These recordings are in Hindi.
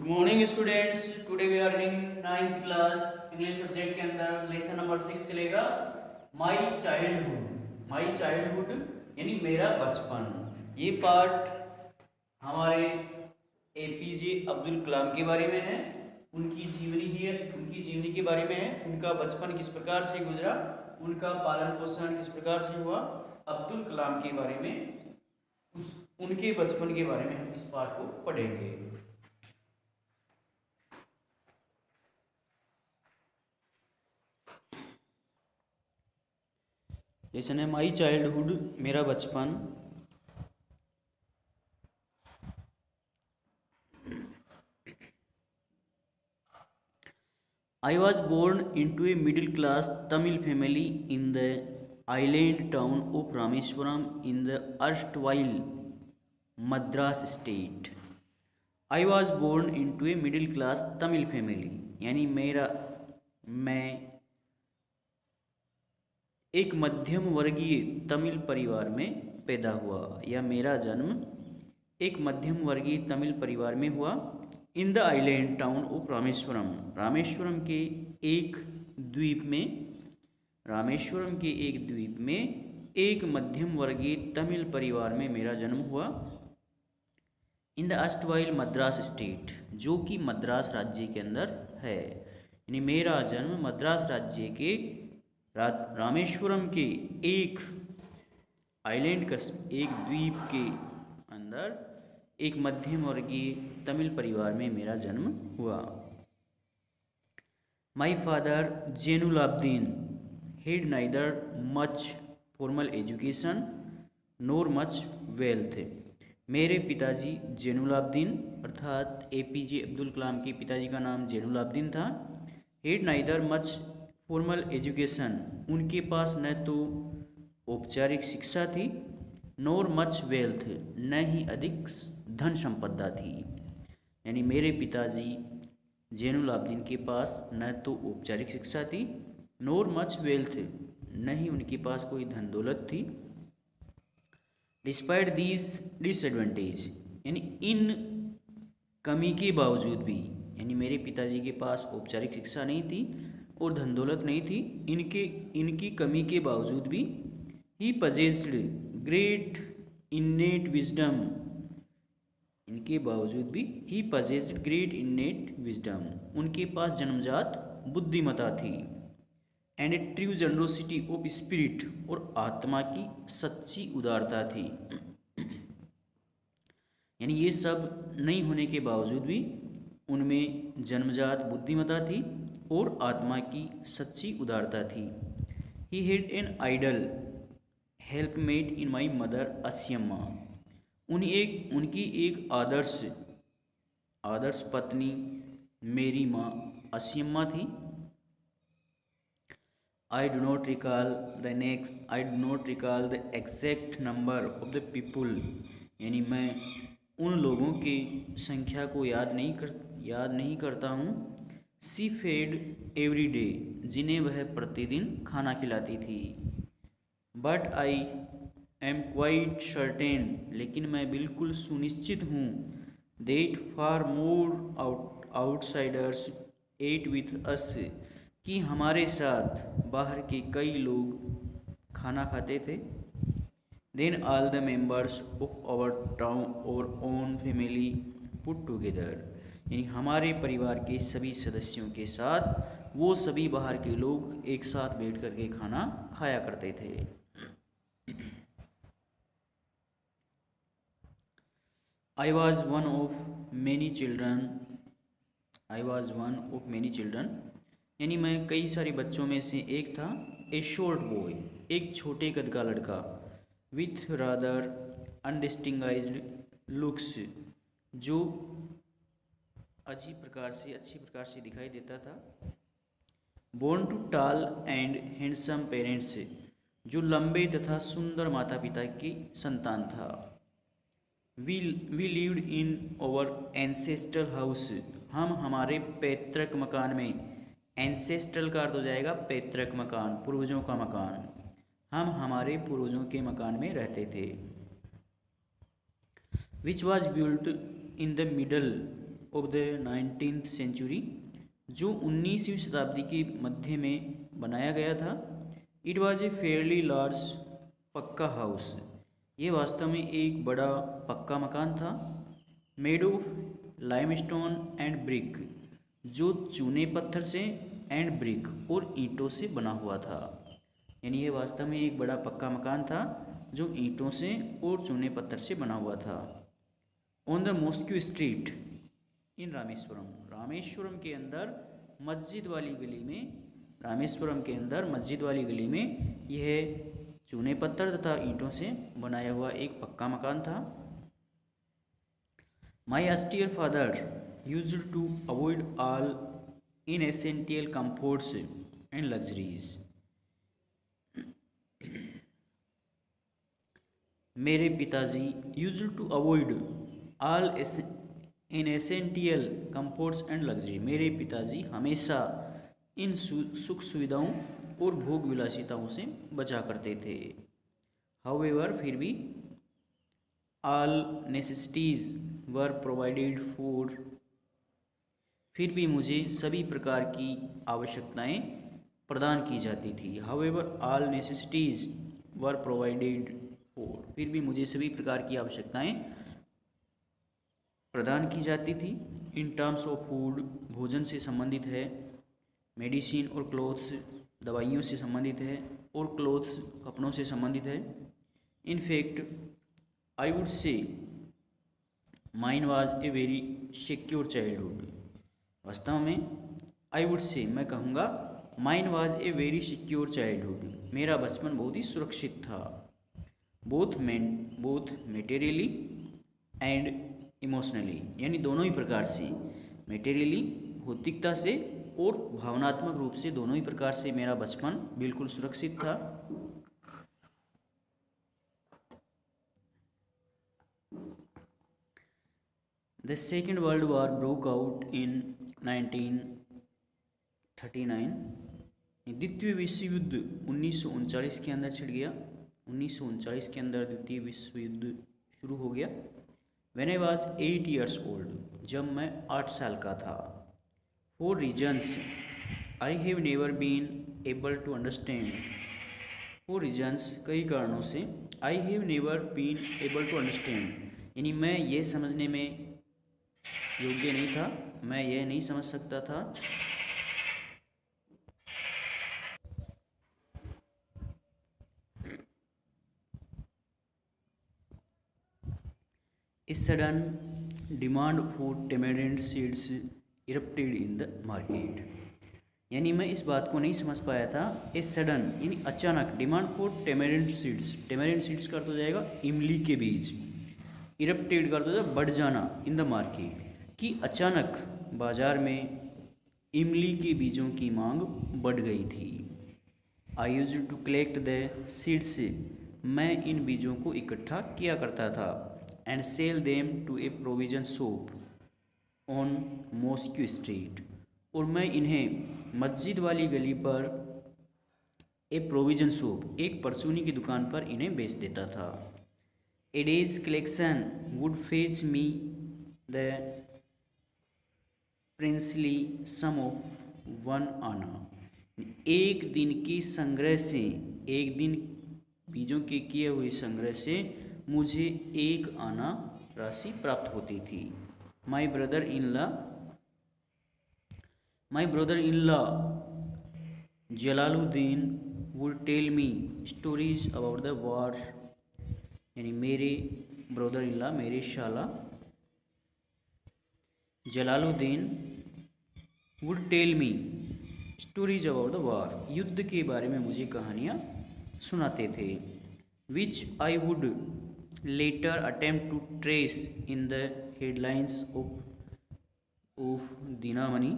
Good morning students. Today we are reading ninth class English subject के अंदर लेसन नंबर 6 चलेगा। My childhood. माई चाइल्डहुड यानी मेरा बचपन। ये पार्ट हमारे एपीजे अब्दुल कलाम के बारे में है। उनकी जीवनी के बारे में है। उनका बचपन किस प्रकार से गुजरा, उनका पालन पोषण किस प्रकार से हुआ, अब्दुल कलाम के बारे में, उनके बचपन के बारे में हम इस पार्ट को पढ़ेंगे। लेसन है माई चाइल्डहुड, मेरा बचपन। I was born into a middle class Tamil family in the island town of Rameswaram in the erstwhile Madras state. I was born into a middle class Tamil family, यानी मैं एक मध्यम वर्गीय तमिल परिवार में पैदा हुआ, या मेरा जन्म एक मध्यम वर्गीय तमिल परिवार में हुआ। In the island town of Rameswaram, Rameswaram के एक द्वीप में, रामेश्वरम के एक द्वीप में एक मध्यम वर्गीय तमिल परिवार में मेरा जन्म हुआ। इन द अष्टवाइल मद्रास स्टेट, जो कि मद्रास राज्य के अंदर है, यानी मेरा जन्म मद्रास राज्य के रामेश्वरम के एक आइलैंड एक द्वीप के अंदर एक मध्यम वर्गीय तमिल परिवार में मेरा जन्म हुआ। My father Jainulabdeen had neither much formal education nor much wealth. मेरे पिताजी जैनुलाब्दीन अर्थात एपीजे अब्दुल कलाम के पिताजी का नाम जैनुलाब्दीन था। Had neither much formal education, उनके पास न तो औपचारिक शिक्षा थी, नोर मच वेल्थ, न ही अधिक धन संपदा थी। यानी मेरे पिताजी जैनुलाब्दीन के पास न तो औपचारिक शिक्षा थी, नोर मच वेल्थ, न ही उनके पास कोई धन दौलत थी। डिस्पाइट दीज डिसएडवांटेज, यानी इन कमी के बावजूद भी, यानी मेरे पिताजी के पास औपचारिक शिक्षा नहीं थी और धन दौलत नहीं थी, इनकी कमी के बावजूद भी ही पजेस्ड ग्रेट इन्नेट विजडम, इनके बावजूद भी ही पजेस्ड ग्रेट इन्नेट विजडम, उनके पास जन्मजात बुद्धिमता थी। And A true generosity of spirit, और आत्मा की सच्ची उदारता थी। यानी ये सब नहीं होने के बावजूद भी उनमें जन्मजात बुद्धिमता थी और आत्मा की सच्ची उदारता थी। He had an ideal helpmate in my mother Ashiamma, उनकी एक आदर्श पत्नी मेरी माँ अस्यम्मा थी। I do not recall the exact number of the people, यानी मैं उन लोगों की संख्या को याद नहीं करता हूँ। सी फेड एवरी डे, जिन्हें वह प्रतिदिन खाना खिलाती थी। But I am quite certain, लेकिन मैं बिल्कुल सुनिश्चित हूँ, that far more outsiders ate with us, कि हमारे साथ बाहर के कई लोग खाना खाते थे। Then all the members of our town और ओन फैमिली पुट टुगेदर, यानी हमारे परिवार के सभी सदस्यों के साथ वो सभी बाहर के लोग एक साथ बैठ कर के खाना खाया करते थे। I was one of many children, यानी मैं कई सारे बच्चों में से एक था। ए शॉर्ट बॉय, एक छोटे कद का लड़का। विथ रादर अनडिस्टिंगाइज्ड लुक्स, जो अच्छी प्रकार से दिखाई देता था। Born to tall and handsome parents, जो लंबे तथा सुंदर माता पिता की संतान था। We lived in our ancestral house, हम हमारे पैतृक मकान में, एंसेस्ट्रल का अर्थ हो जाएगा पैतृक मकान, पूर्वजों का मकान, हम हमारे पूर्वजों के मकान में रहते थे। Which was built in the middle of the 19th century, जो 19वीं शताब्दी के मध्य में बनाया गया था। It was a fairly large pucca house, ये वास्तव में एक बड़ा पक्का मकान था। Made of limestone and brick, जो चूने पत्थर से एंड ब्रिक और ईंटों से बना हुआ था। यानी ये वास्तव में एक बड़ा पक्का मकान था जो ईंटों से और चूने पत्थर से बना हुआ था। On the mosque street in Rameswaram, Rameswaram के अंदर मस्जिद वाली गली में, रामेश्वरम के अंदर मस्जिद वाली गली में यह चूने पत्थर तथा ईंटों से बनाया हुआ एक पक्का मकान था। My austere father used to avoid all inessential comforts and luxuries, मेरे पिताजी used to avoid all inessential comforts and luxury, मेरे पिताजी हमेशा इन सुख सुविधाओं और भोग विलासिताओं से बचा करते थे। हाउएवर, फिर भी, all necessities were provided for, फिर भी मुझे सभी प्रकार की आवश्यकताएं प्रदान की जाती थी। However all necessities were provided for, फिर भी मुझे सभी प्रकार की आवश्यकताएं प्रदान की जाती थी। इन टर्म्स ऑफ फूड, भोजन से संबंधित है। मेडिसिन और क्लोथ्स, दवाइयों से संबंधित है। और क्लोथ्स, कपड़ों से संबंधित है। In fact I would say mine was a very secure childhood, वास्तव में आई वुड से, मैं कहूँगा, mine was a very secure childhood, मेरा बचपन बहुत ही सुरक्षित था। बोथ मेटेरियली एंड इमोशनली, यानी दोनों ही प्रकार से, मेटेरियली भौतिकता से और भावनात्मक रूप से, दोनों ही प्रकार से मेरा बचपन बिल्कुल सुरक्षित था। The second world war broke out in 1939, द्वितीय विश्व युद्ध 1939 के अंदर छिड़ गया। 1939 के अंदर द्वितीय विश्व युद्ध शुरू हो गया। When I was 8 years old, जब मैं 8 साल का था। For reasons I have never been able to understand, for reasons, कई कारणों से, I have never been able to understand, यानी मैं ये समझने में योग्य नहीं था, मैं यह नहीं समझ सकता था। A sudden demand for tamarind seeds erupted in the market, यानी मैं इस बात को नहीं समझ पाया था। ए सडन यानी अचानक, डिमांड फॉर टेमेरिंड सीड्स, टेमेरिंड सीड्स का अर्थ हो जाएगा इमली के बीज। इरप्टेड का अर्थ हो जाएगा बढ़ जाना, इन द मार्केट, कि अचानक बाजार में इमली के बीजों की मांग बढ़ गई थी। I used to collect the seeds, मैं इन बीजों को इकट्ठा किया करता था। And sell them to a provision shop on Mosque Street, और मैं इन्हें मस्जिद वाली गली पर ए प्रोविजन शॉप, एक परचूनी की दुकान पर इन्हें बेच देता था। A day's collection would fetch me the princely sum of 1 anna, एक दिन की संग्रह से, एक दिन बीजों के किए हुए संग्रह से मुझे 1 आना राशि प्राप्त होती थी। My brother in law Jalaluddin would tell me stories about the war, यानी मेरे ब्रदर इन लॉ, मेरे शाला Jalaluddin would tell me stories about the war, युद्ध के बारे में मुझे कहानियाँ सुनाते थे। Which I would later attempt to trace in the headlines of Dinamani,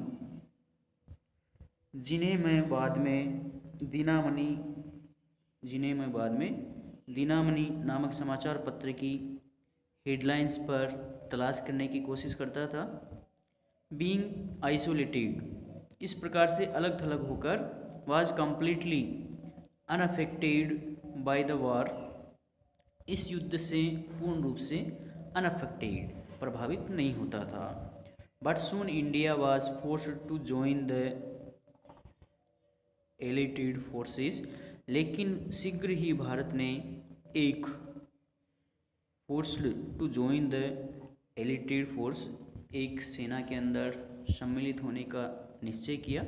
जिन्हें मैं बाद में दिनामणि नामक समाचार पत्र की हेडलाइंस पर तलाश करने की कोशिश करता था। बीइंग आइसोलेटेड, इस प्रकार से अलग थलग होकर, was completely unaffected by the war, इस युद्ध से पूर्ण रूप से अनअफेक्टेड, प्रभावित नहीं होता था। But soon India was forced to join the allied forces, लेकिन शीघ्र ही भारत ने एक forced to join the allied force, एक सेना के अंदर सम्मिलित होने का निश्चय किया।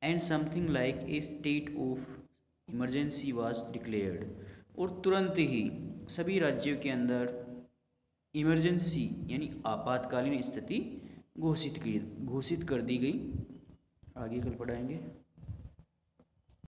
And something like a state of emergency was declared, और तुरंत ही सभी राज्यों के अंदर इमरजेंसी यानी आपातकालीन स्थिति घोषित कर दी गई। आगे कल पढ़ाएंगे।